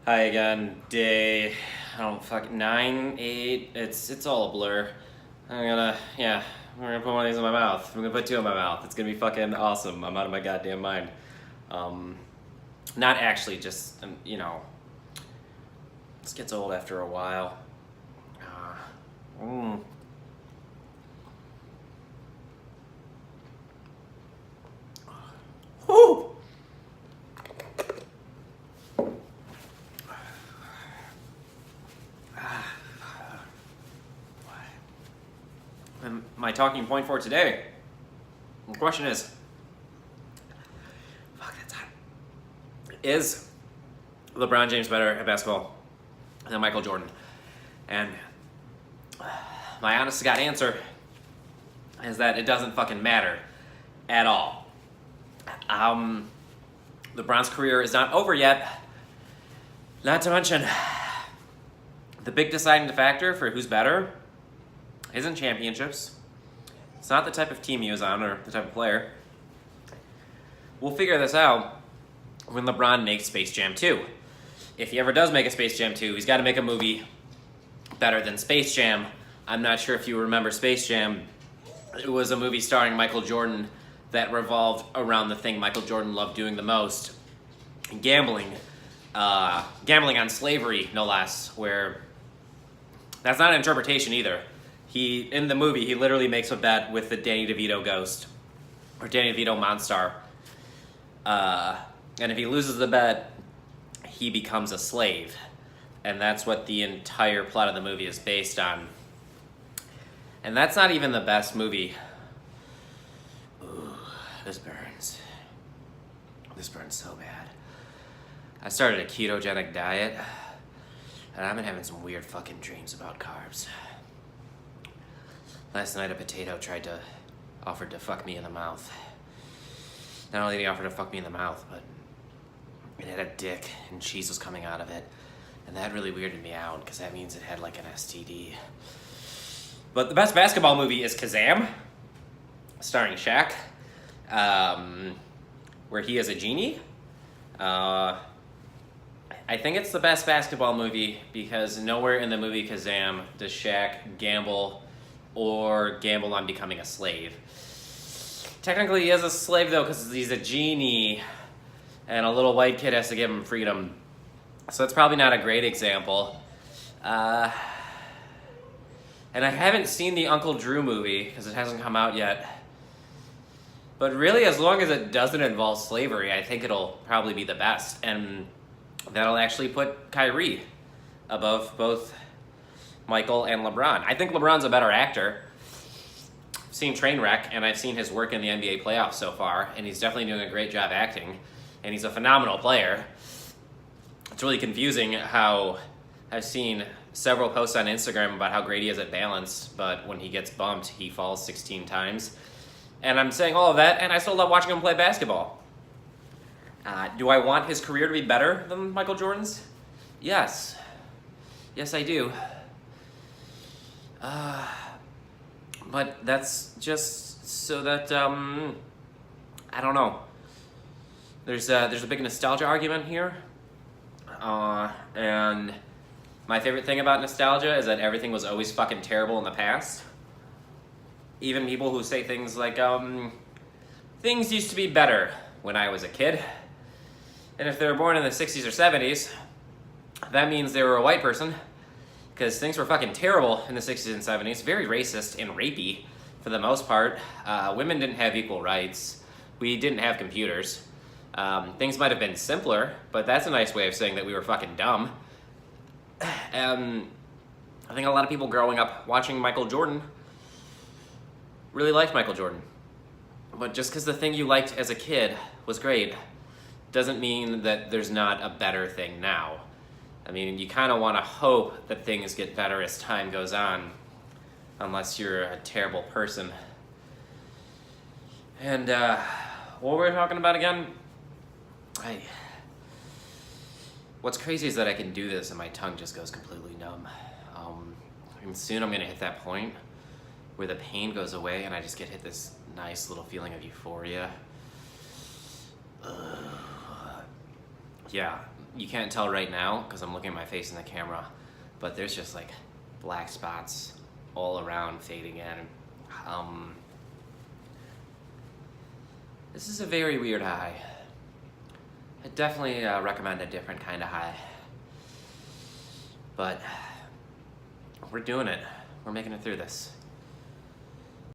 Hi again, day, I don't fucking 9, 8, it's all a blur. We're gonna put one of these in my mouth. I'm gonna put two in my mouth. It's gonna be fucking awesome. I'm out of my goddamn mind. Not actually, just, this gets old after a while. Mm. Whew! And my talking point for today, the question is, that's hot. Is LeBron James better at basketball than Michael Jordan? And my honest to God answer is that it doesn't fucking matter at all. LeBron's career is not over yet. Not to mention, the big deciding factor for who's better isn't championships. It's not the type of team he was on or the type of player. We'll figure this out when LeBron makes Space Jam 2. If he ever does make a Space Jam 2, he's got to make a movie better than Space Jam. I'm not sure if you remember Space Jam. It was a movie starring Michael Jordan that revolved around the thing Michael Jordan loved doing the most, gambling. Gambling on slavery, no less, where that's not an interpretation either. In the movie, he literally makes a bet with the Danny DeVito ghost, or Danny DeVito Monstar. And if he loses the bet, he becomes a slave. And that's what the entire plot of the movie is based on. And that's not even the best movie. Ooh, this burns. This burns so bad. I started a ketogenic diet, and I've been having some weird fucking dreams about carbs. Last night, a potato offered to fuck me in the mouth. Not only did he offer to fuck me in the mouth, but it had a dick and cheese was coming out of it. And that really weirded me out, because that means it had like an STD. But the best basketball movie is Kazam, starring Shaq, where he is a genie. I think it's the best basketball movie because nowhere in the movie Kazam does Shaq gamble or gamble on becoming a slave. Technically, he is a slave, though, because he's a genie, and a little white kid has to give him freedom. So it's probably not a great example. And I haven't seen the Uncle Drew movie, because it hasn't come out yet. But really, as long as it doesn't involve slavery, I think it'll probably be the best. And that'll actually put Kyrie above both Michael and LeBron. I think LeBron's a better actor. I've seen Trainwreck, and I've seen his work in the NBA playoffs so far, and he's definitely doing a great job acting, and he's a phenomenal player. It's really confusing how I've seen several posts on Instagram about how great he is at balance, but when he gets bumped, he falls 16 times. And I'm saying all of that, and I still love watching him play basketball. Do I want his career to be better than Michael Jordan's? Yes. Yes, I do. But that's just so that, I don't know. There's a big nostalgia argument here. And my favorite thing about nostalgia is that everything was always fucking terrible in the past. Even people who say things like, things used to be better when I was a kid. And if they were born in the 60s or 70s, that means they were a white person, because things were fucking terrible in the 60s and 70s, very racist and rapey for the most part. Women didn't have equal rights. We didn't have computers. Things might have been simpler, but that's a nice way of saying that we were fucking dumb. I think a lot of people growing up watching Michael Jordan really liked Michael Jordan. But just because the thing you liked as a kid was great doesn't mean that there's not a better thing now. I mean, you kind of want to hope that things get better as time goes on, unless you're a terrible person. And what were we talking about again? What's crazy is that I can do this and my tongue just goes completely numb. And soon I'm going to hit that point where the pain goes away and I just get hit this nice little feeling of euphoria. Yeah, you can't tell right now because I'm looking at my face in the camera, but there's just like black spots all around fading in. This is a very weird high. I definitely recommend a different kind of high. But we're doing it. We're making it through this.